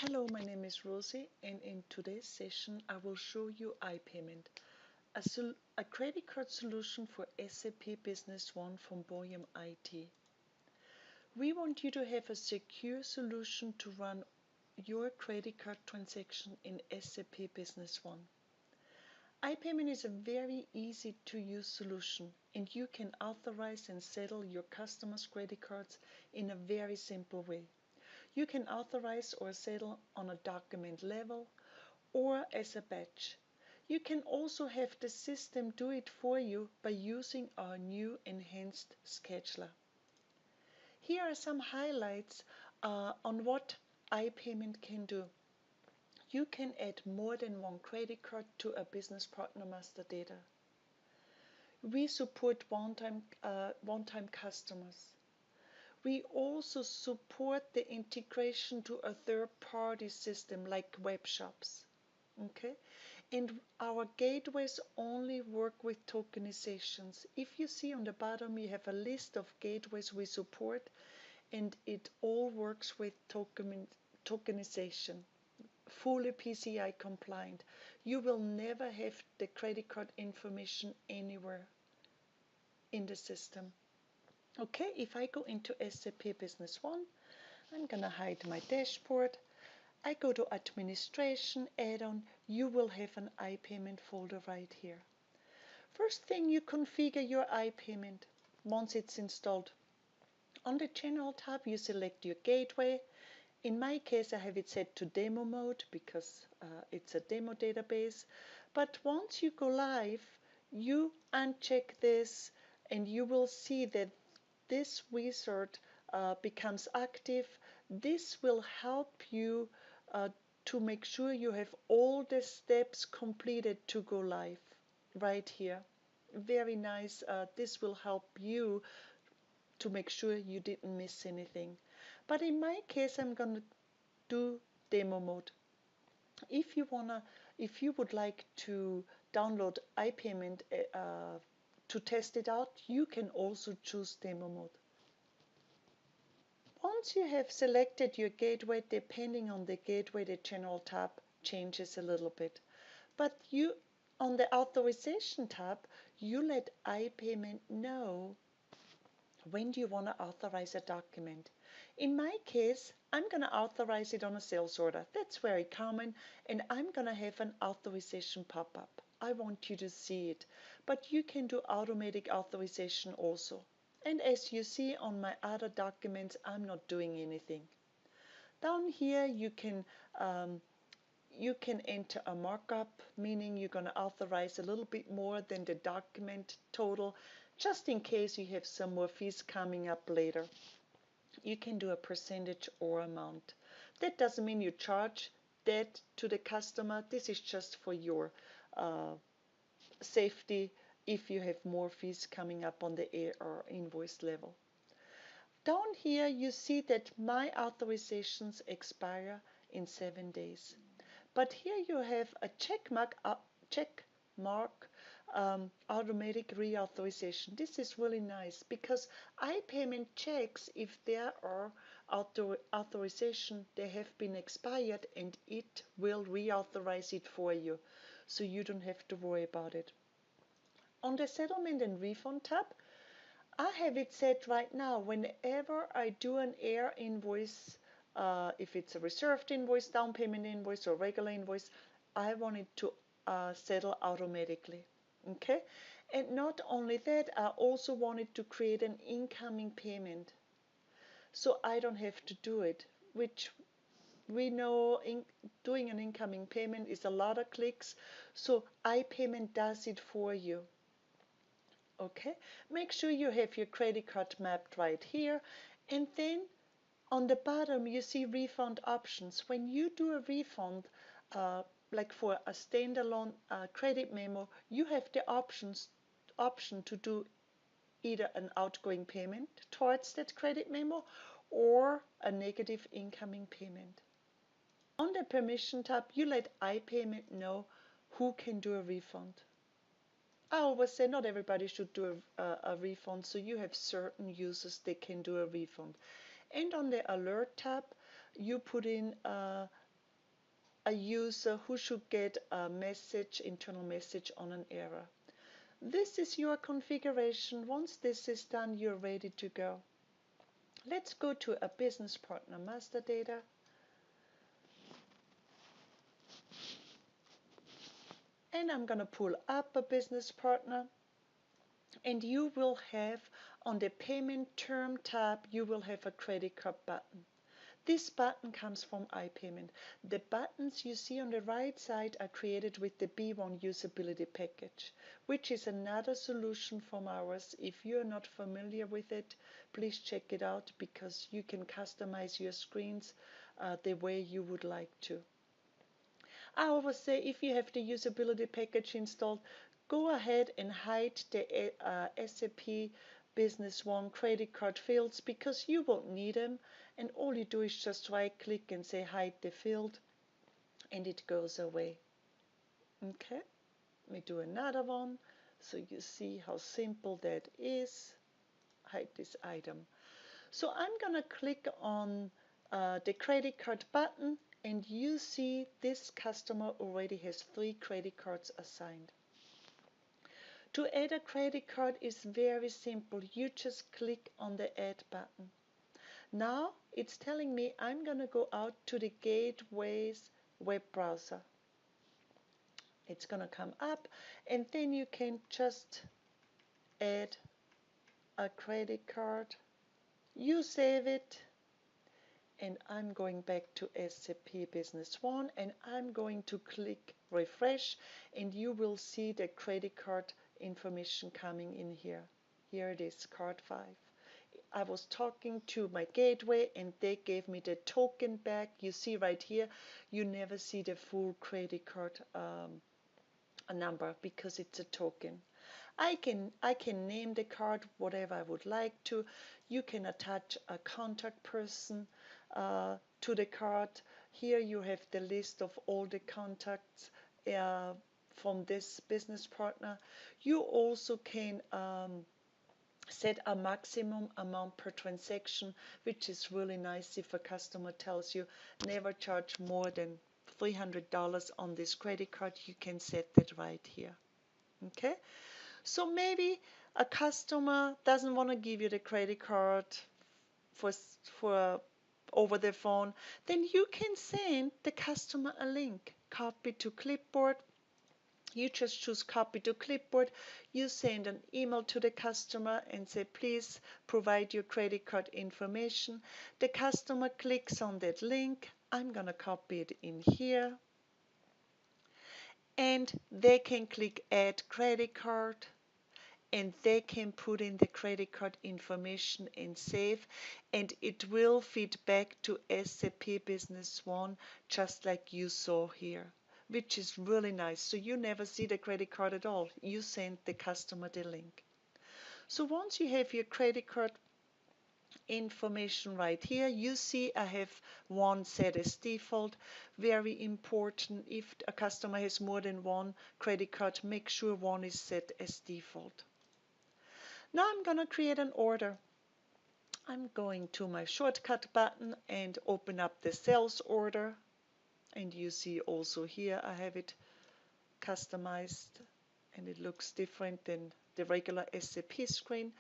Hello, my name is Rosie, and in today's session I will show you iPayment, a credit card solution for SAP Business One from Boyum IT. We want you to have a secure solution to run your credit card transaction in SAP Business One. iPayment is a very easy to use solution, and you can authorize and settle your customers' credit cards in a very simple way. You can authorize or settle on a document level or as a batch. You can also have the system do it for you by using our new enhanced scheduler. Here are some highlights on what iPayment can do. You can add more than one credit card to a business partner master data. We support one-time customers. We also support the integration to a third-party system like web shops. Okay? And our gateways only work with tokenizations. If you see on the bottom, you have a list of gateways we support, and it all works with tokenization, fully PCI compliant. You will never have the credit card information anywhere in the system. Okay, if I go into SAP Business One, I'm gonna hide my dashboard. I go to Administration, Add-on, you will have an iPayment folder right here. First thing, you configure your iPayment once it's installed. On the General tab, you select your gateway. In my case, I have it set to demo mode because it's a demo database. But once you go live, you uncheck this and you will see that this wizard becomes active. This will help you to make sure you have all the steps completed to go live right here. Very nice. This will help you to make sure you didn't miss anything. But in my case, I'm going to do demo mode. If you would like to download iPayment to test it out, you can also choose demo mode. Once you have selected your gateway, depending on the gateway, the General tab changes a little bit. But on the Authorization tab, you let iPayment know when do you want to authorize a document. In my case, I'm going to authorize it on a sales order. That's very common, and I'm going to have an authorization pop-up. I want you to see it, but you can do automatic authorization also. And as you see on my other documents, I'm not doing anything. Down here, you can enter a markup, meaning you're going to authorize a little bit more than the document total, just in case you have some more fees coming up later. You can do a percentage or amount. That doesn't mean you charge that to the customer. This is just for your safety if you have more fees coming up on the AR invoice level. Down here you see that my authorizations expire in 7 days. But here you have a check mark automatic reauthorization. This is really nice because iPayment checks if there are authorization they have been expired, and it will reauthorize it for you, so you don't have to worry about it. On the Settlement and Refund tab, I have it set right now whenever I do an air invoice, if it's a reserved invoice, down payment invoice, or regular invoice, I want it to settle automatically. Okay, and not only that, I also wanted to create an incoming payment, so I don't have to do it, which we know doing an incoming payment is a lot of clicks, so iPayment does it for you. Okay, make sure you have your credit card mapped right here, and then on the bottom you see refund options. When you do a refund, like for a standalone credit memo, you have the option to do either an outgoing payment towards that credit memo or a negative incoming payment. On the Permission tab, you let iPayment know who can do a refund. I always say not everybody should do a refund, so you have certain users that can do a refund. And on the Alert tab, you put in a user who should get a message, internal message on an error. This is your configuration. Once this is done, you're ready to go. Let's go to a business partner master data. And I'm going to pull up a business partner. And you will have on the payment term tab, you will have a credit card button. This button comes from iPayment. The buttons you see on the right side are created with the B1 usability package, which is another solution from ours. If you're not familiar with it, please check it out because you can customize your screens the way you would like to. I always say if you have the usability package installed, go ahead and hide the SAP Business One credit card fields because you won't need them, and all you do is just right click and say hide the field and it goes away. Okay, let me do another one so you see how simple that is. Hide this item. So I'm gonna click on the credit card button, and you see this customer already has 3 credit cards assigned. To add a credit card is very simple. You just click on the add button. Now it's telling me I'm going to go out to the Gateway's web browser. It's going to come up, and then you can just add a credit card. You save it, and I'm going back to SAP Business One, and I'm going to click refresh, and you will see the credit card information coming in here. Here it is, card 5. I was talking to my gateway and they gave me the token back. You see right here, you never see the full credit card number because it's a token. I can name the card whatever I would like to. You can attach a contact person to the card. Here you have the list of all the contacts from this business partner. You also can set a maximum amount per transaction, which is really nice. If a customer tells you never charge more than $300 on this credit card, you can set that right here. Okay, so maybe a customer doesn't want to give you the credit card for over the phone, then you can send the customer a link, copy to clipboard. You just choose copy to clipboard. You send an email to the customer and say, please provide your credit card information. The customer clicks on that link. I'm going to copy it in here. And they can click add credit card. And they can put in the credit card information and save. And it will feed back to SAP Business One just like you saw here, which is really nice. So you never see the credit card at all. You send the customer the link. So once you have your credit card information right here, you see I have one set as default. Very important, if a customer has more than one credit card, make sure one is set as default. Now I'm going to create an order. I'm going to my shortcut button and open up the sales order. And you see also here I have it customized and it looks different than the regular SAP screen.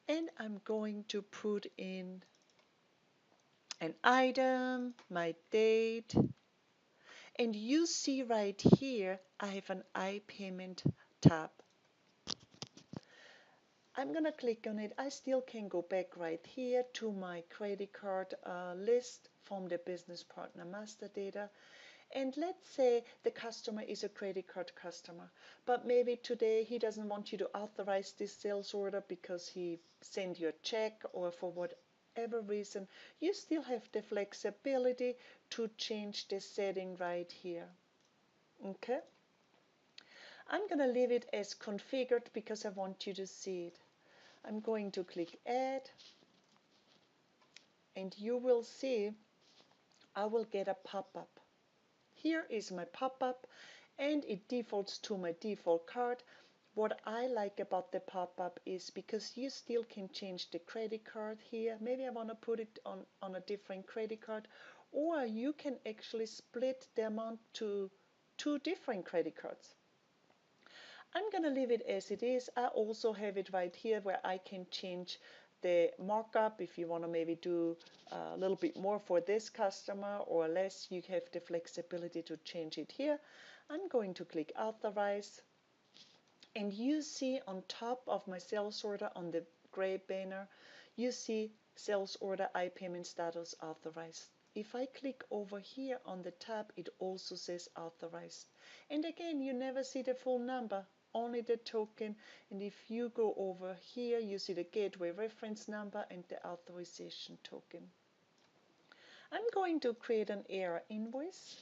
And I'm going to put in an item, my date. And you see right here I have an iPayment tab. I'm going to click on it. I still can go back right here to my credit card list from the business partner master data. And let's say the customer is a credit card customer, but maybe today he doesn't want you to authorize this sales order because he sent you a check or for whatever reason. You still have the flexibility to change the setting right here. Okay? I'm going to leave it as configured because I want you to see it. I'm going to click add, and you will see I will get a pop-up. Here is my pop-up, and it defaults to my default card. what I like about the pop-up is because you still can change the credit card here. Maybe I want to put it on a different credit card, or you can actually split the amount to two different credit cards. I'm going to leave it as it is. I also have it right here where I can change the markup. If you want to maybe do a little bit more for this customer or less, you have the flexibility to change it here. I'm going to click authorize, and you see on top of my sales order on the gray banner, you see sales order iPayment status authorized. If I click over here on the tab, it also says authorized. And again, you never see the full number, only the token. And if you go over here, you see the gateway reference number and the authorization token. I'm going to create an error invoice.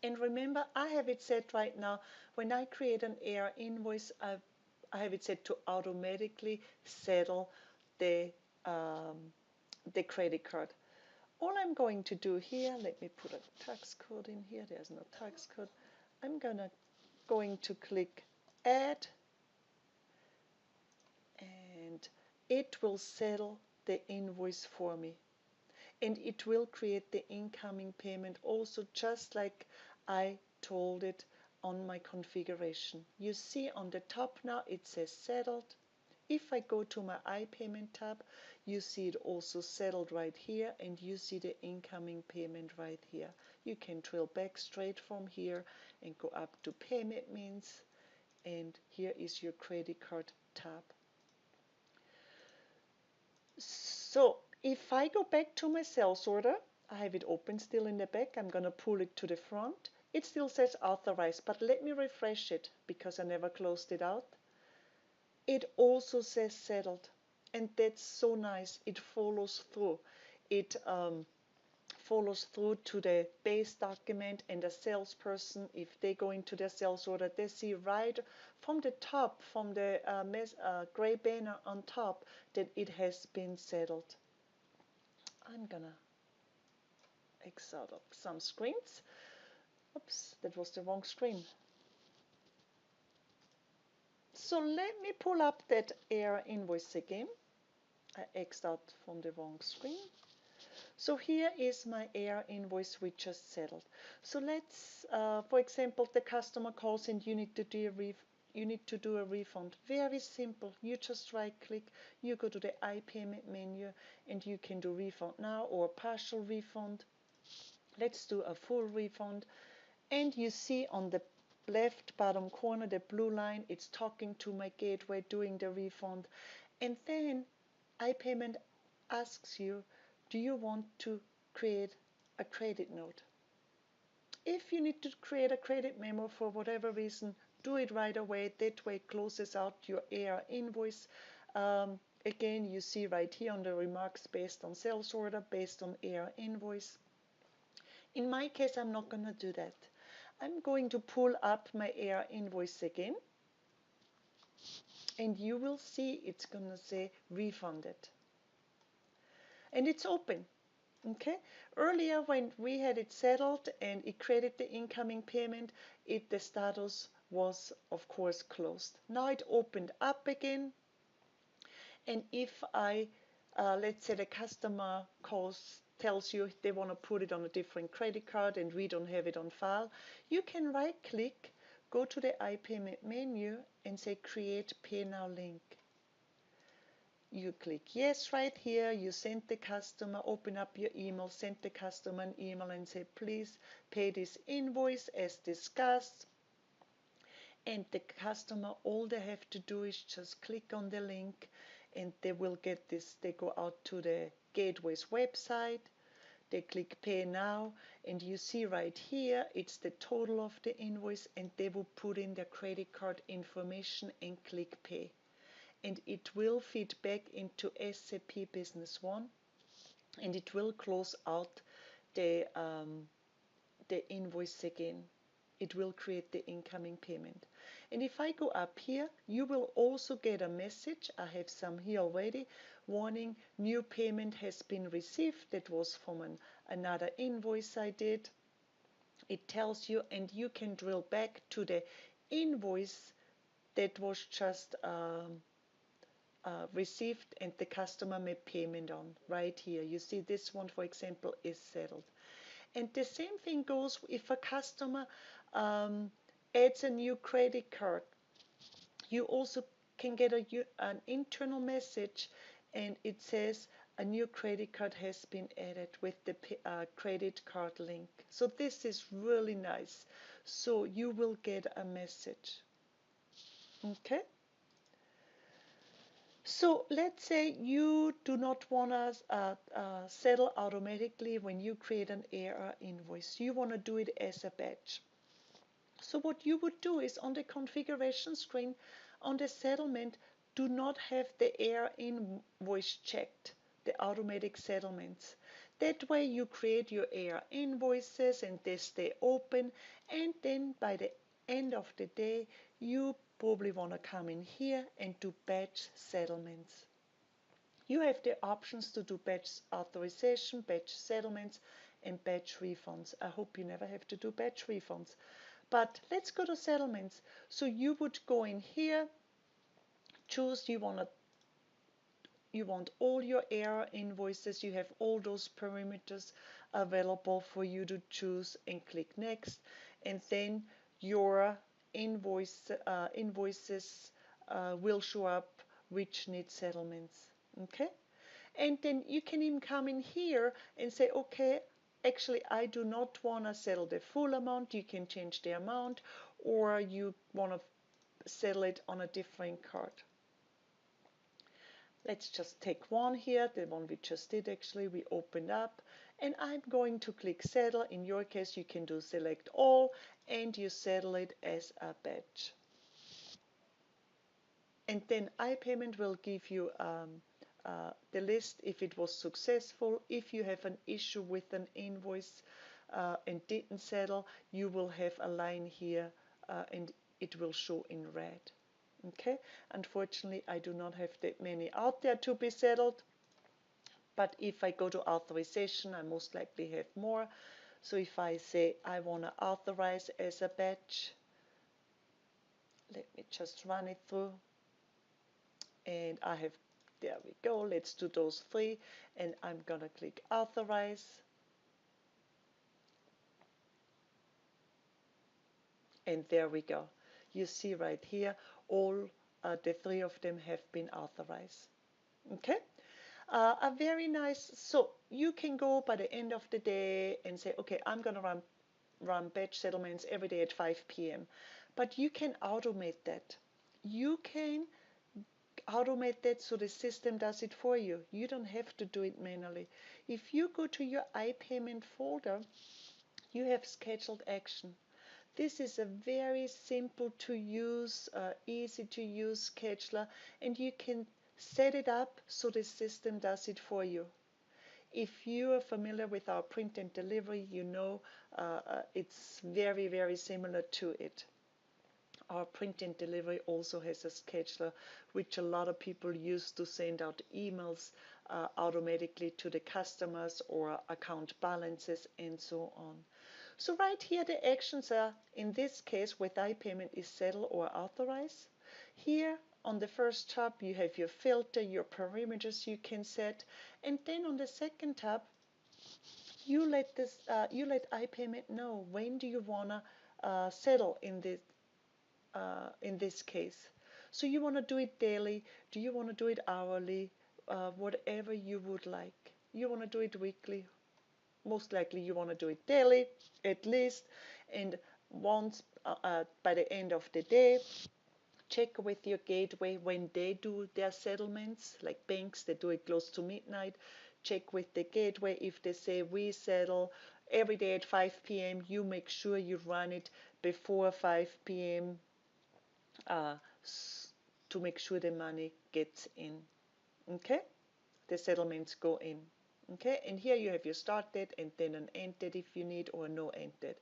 And remember, I have it set right now. When I create an error invoice, I have it set to automatically settle the credit card. All I'm going to do here, let me put a tax code in here. There's no tax code. I'm going to click add, and it will settle the invoice for me. And it will create the incoming payment also, just like I told it on my configuration. You see on the top now it says settled. If I go to my iPayment tab, you see it also settled right here, and you see the incoming payment right here. You can drill back straight from here and go up to payment means, and here is your credit card tab. So if I go back to my sales order, I have it open still in the back. I'm going to pull it to the front. It still says authorized, but let me refresh it because I never closed it out. It also says settled, and that's so nice. It follows through. It follows through to the base document, and the salesperson, if they go into their sales order, they see right from the top, from the gray banner on top, that it has been settled. I'm gonna X out of some screens. Oops, that was the wrong screen. So let me pull up that error invoice again. I X'd out from the wrong screen. So here is my error invoice we just settled. So let's, for example, the customer calls and you need to do a refund. Very simple. You just right click, you go to the iPayment menu, and you can do refund now or partial refund. Let's do a full refund. And you see on the left bottom corner, the blue line, it's talking to my gateway doing the refund. And then iPayment asks you, do you want to create a credit note? If you need to create a credit memo for whatever reason, do it right away. That way it closes out your error invoice. Again, you see right here on the remarks based on sales order, based on error invoice. In my case, I'm not going to do that. I'm going to pull up my error invoice again, and you will see it's going to say refunded. And it's open. Okay. Earlier when we had it settled and it created the incoming payment, the status was of course closed. Now it opened up again, and if I let's say the customer tells you they want to put it on a different credit card and we don't have it on file, you can right click, go to the iPayment menu and say create pay now link. You click yes right here, you send the customer, open up your email, send the customer an email and say please pay this invoice as discussed. And the customer, all they have to do is just click on the link and they will get this. They go out to the gateway's website, they click pay now, and you see right here it's the total of the invoice, and they will put in their credit card information and click pay. And it will feed back into SAP Business One, and it will close out the invoice again. It will create the incoming payment. And if I go up here, you will also get a message. I have some here already. Warning, new payment has been received. That was from another invoice I did. It tells you, and you can drill back to the invoice that was just received and the customer made payment on. Right here, you see this one, for example, is settled. And the same thing goes if a customer adds a new credit card. You also can get an internal message, and it says a new credit card has been added with the credit card link. So this is really nice. So you will get a message. Okay. So let's say you do not want to settle automatically when you create an AR invoice. You want to do it as a batch. So what you would do is on the configuration screen, on the settlement, do not have the AR invoice checked, the automatic settlements. That way you create your AR invoices and they stay open, and then by the end of the day you probably want to come in here and do batch settlements. You have the options to do batch authorization, batch settlements, and batch refunds. I hope you never have to do batch refunds. But let's go to settlements. So you would go in here, choose you want all your AR invoices, you have all those parameters available for you to choose, and click next, and then your invoices will show up which need settlements. Okay, and then you can even come in here and say, okay, actually I do not want to settle the full amount. You can change the amount, or you want to settle it on a different card. Let's just take one here, the one we just did actually, we opened up, and I'm going to click settle. In your case you can do select all, and you settle it as a batch. And then iPayment will give you the list if it was successful. If you have an issue with an invoice and didn't settle, you will have a line here and it will show in red. Okay, unfortunately I do not have that many out there to be settled, but if I go to authorization I most likely have more. So if I say I want to authorize as a batch, let me just run it through, and I have, there we go, let's do those three, and I'm gonna click authorize, and there we go. You see right here all the three of them have been authorized. Okay, a very nice, so you can go by the end of the day and say, okay, I'm gonna run batch settlements every day at 5 p.m. But you can automate that. You can automate that so the system does it for you. You don't have to do it manually. If you go to your iPayment folder, you have scheduled action. This is a very simple to use, easy to use scheduler, and you can set it up so the system does it for you. If you are familiar with our print and delivery, you know it's very, very similar to it. Our print and delivery also has a scheduler, which a lot of people use to send out emails automatically to the customers or account balances and so on. So right here the actions are, in this case with iPayment, is settle or authorize. Here on the first tab you have your filter, your parameters you can set, and then on the second tab you let iPayment know when do you wanna settle in this case. So you want to do it daily, do you want to do it hourly, whatever you would like. You want to do it weekly, most likely you want to do it daily at least, and once by the end of the day, check with your gateway when they do their settlements, like banks, they do it close to midnight. Check with the gateway. If they say we settle every day at 5 p.m., you make sure you run it before 5 p.m. To make sure the money gets in. Okay, the settlements go in. Okay, and here you have your start date and then an end date if you need, or no end date.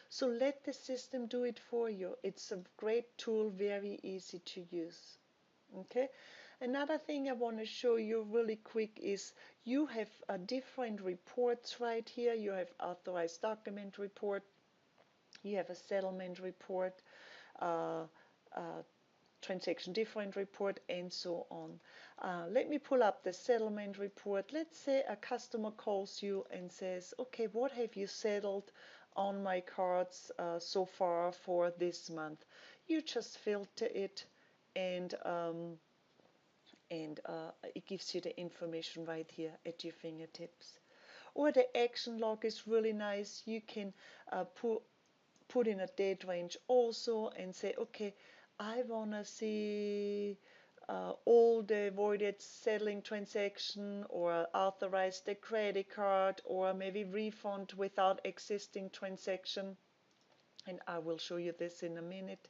So let the system do it for you. It's a great tool, very easy to use. Okay, another thing I want to show you really quick is you have different reports right here. You have authorized document report, you have a settlement report, uh, uh, transaction different report, and so on. Let me pull up the settlement report. Let's say a customer calls you and says, okay, what have you settled on my cards so far for this month? You just filter it, and it gives you the information right here at your fingertips. Or the action log is really nice. You can put in a date range also and say, okay, I want to see all the voided settling transaction, or authorize the credit card, or maybe refund without existing transaction. And I will show you this in a minute.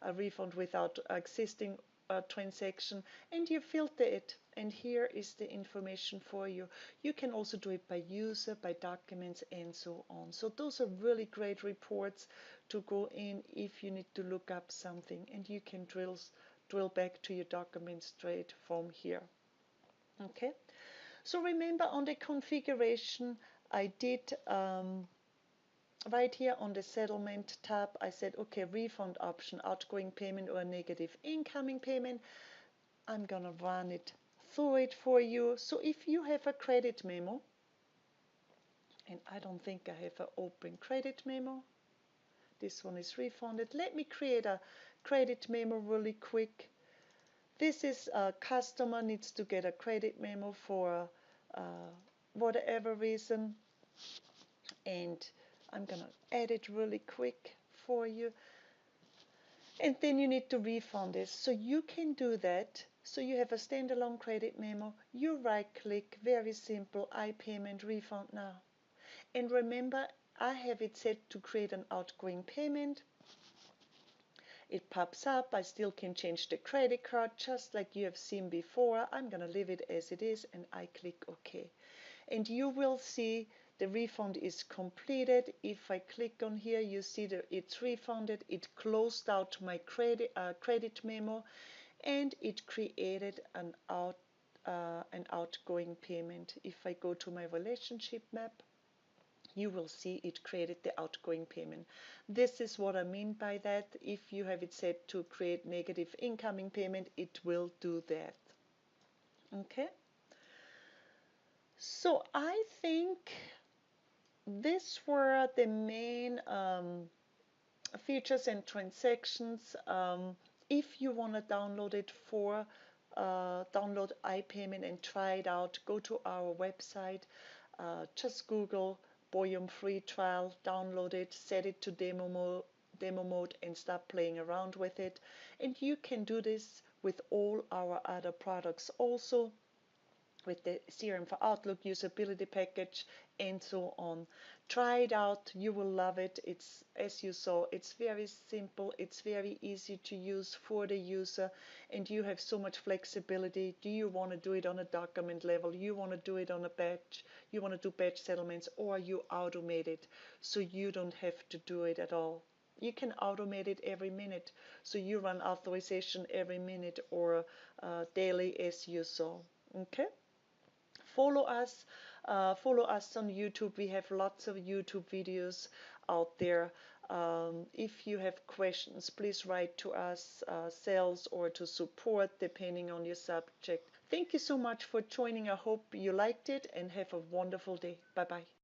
A refund without existing transaction, and you filter it, and here is the information for you. You can also do it by user, by documents, and so on. So those are really great reports to go in if you need to look up something, and you can drill back to your document straight from here. Okay, so remember, on the configuration I did right here on the settlement tab, I said, okay, refund option, outgoing payment or negative incoming payment. I'm gonna run it through it for you. So if you have a credit memo, and I don't think I have an open credit memo, this one is refunded. Let me create a credit memo really quick. This is a customer needs to get a credit memo for whatever reason, and I'm gonna add it really quick for you. And then you need to refund this. So you can do that. So you have a standalone credit memo. You right click, very simple, iPayment, refund now. And remember, I have it set to create an outgoing payment. It pops up. I still can change the credit card just like you have seen before. I'm gonna leave it as it is, and I click OK. And you will see the refund is completed. If I click on here, you see that it's refunded. It closed out my credit memo, and it created an outgoing payment. If I go to my relationship map, you will see it created the outgoing payment. This is what I mean by that. If you have it set to create negative incoming payment, it will do that. Okay. So I think these were the main features and transactions. If you want to download it for download iPayment and try it out, go to our website. Just Google Boyum free trial, download it, set it to demo mode, and start playing around with it. And you can do this with all our other products also, with the CRM for Outlook usability package, and so on. Try it out, you will love it. It's, as you saw, it's very simple, it's very easy to use for the user, and you have so much flexibility. Do you want to do it on a document level? You want to do it on a batch? You want to do batch settlements, or you automate it so you don't have to do it at all? You can automate it every minute, so you run authorization every minute or daily, as you saw. Okay. Follow us, follow us on YouTube. We have lots of YouTube videos out there. If you have questions, please write to us, sales or to support, depending on your subject. Thank you so much for joining. I hope you liked it, and have a wonderful day. Bye bye.